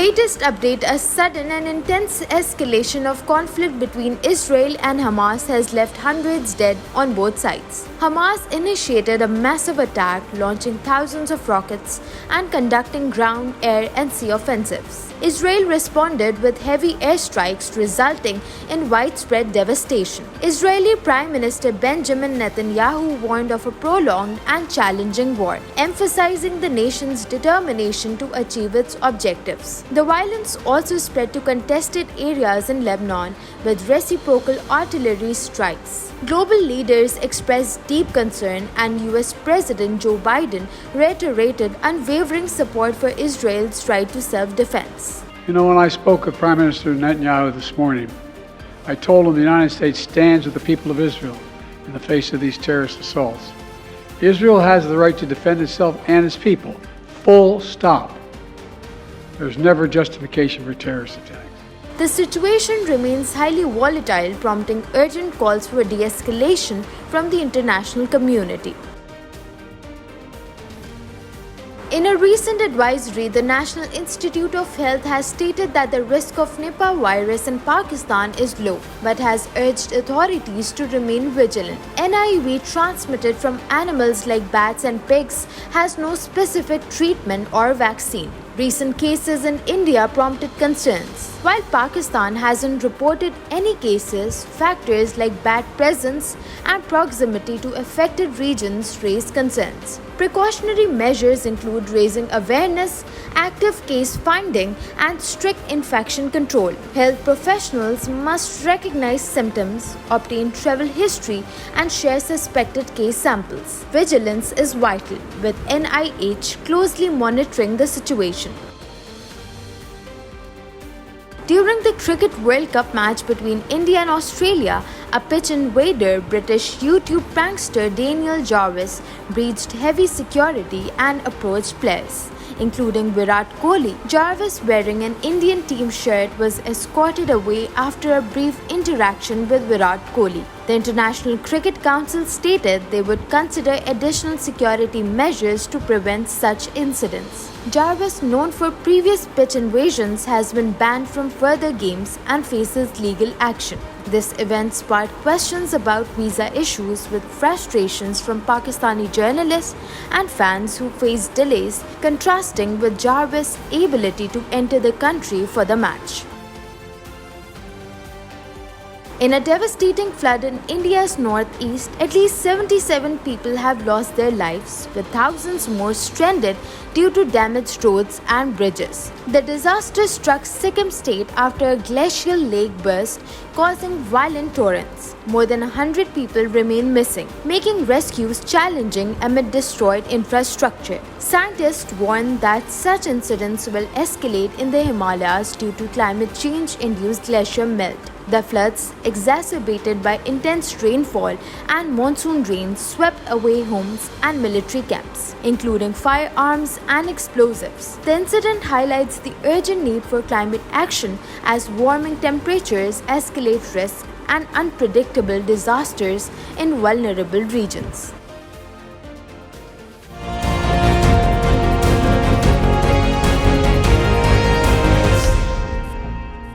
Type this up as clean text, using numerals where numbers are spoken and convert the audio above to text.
Latest update: a sudden and intense escalation of conflict between Israel and Hamas has left hundreds dead on both sides. Hamas initiated a massive attack, launching thousands of rockets and conducting ground, air, and sea offensives. Israel responded with heavy airstrikes, resulting in widespread devastation. Israeli Prime Minister Benjamin Netanyahu warned of a prolonged and challenging war, emphasizing the nation's determination to achieve its objectives. The violence also spread to contested areas in Lebanon, with reciprocal artillery strikes. Global leaders expressed deep concern, and US President Joe Biden reiterated unwavering support for Israel's right to self-defense. When I spoke with Prime Minister Netanyahu this morning, I told him the United States stands with the people of Israel in the face of these terrorist assaults. Israel has the right to defend itself and its people. Full stop. There's never justification for terrorist attacks. The situation remains highly volatile, prompting urgent calls for de-escalation from the international community. In a recent advisory, the National Institute of Health has stated that the risk of Nipah virus in Pakistan is low, but has urged authorities to remain vigilant. NIV transmitted from animals like bats and pigs has no specific treatment or vaccine. Recent cases in India prompted concerns. While Pakistan hasn't reported any cases, factors like bat presence and proximity to affected regions raise concerns. Precautionary measures include raising awareness, active case finding, and strict infection control. Health professionals must recognize symptoms, obtain travel history, and share suspected case samples. Vigilance is vital, with NIH closely monitoring the situation. During the Cricket World Cup match between India and Australia, a pitch invader, British YouTube prankster Daniel Jarvis, breached heavy security and approached players, including Virat Kohli. Jarvis, wearing an Indian team shirt, was escorted away after a brief interaction with Virat Kohli. The International Cricket Council stated they would consider additional security measures to prevent such incidents. Jarvis, known for previous pitch invasions, has been banned from further games and faces legal action. This event sparked questions about visa issues, with frustrations from Pakistani journalists and fans who faced delays, contrasting with Jarvis' ability to enter the country for the match. In a devastating flood in India's northeast, at least 77 people have lost their lives, with thousands more stranded due to damaged roads and bridges. The disaster struck Sikkim state after a glacial lake burst, causing violent torrents. More than 100 people remain missing, making rescues challenging amid destroyed infrastructure. Scientists warn that such incidents will escalate in the Himalayas due to climate change-induced glacier melt. The floods, exacerbated by intense rainfall and monsoon rains, swept away homes and military camps, including firearms and explosives. The incident highlights the urgent need for climate action as warming temperatures escalate risk and unpredictable disasters in vulnerable regions.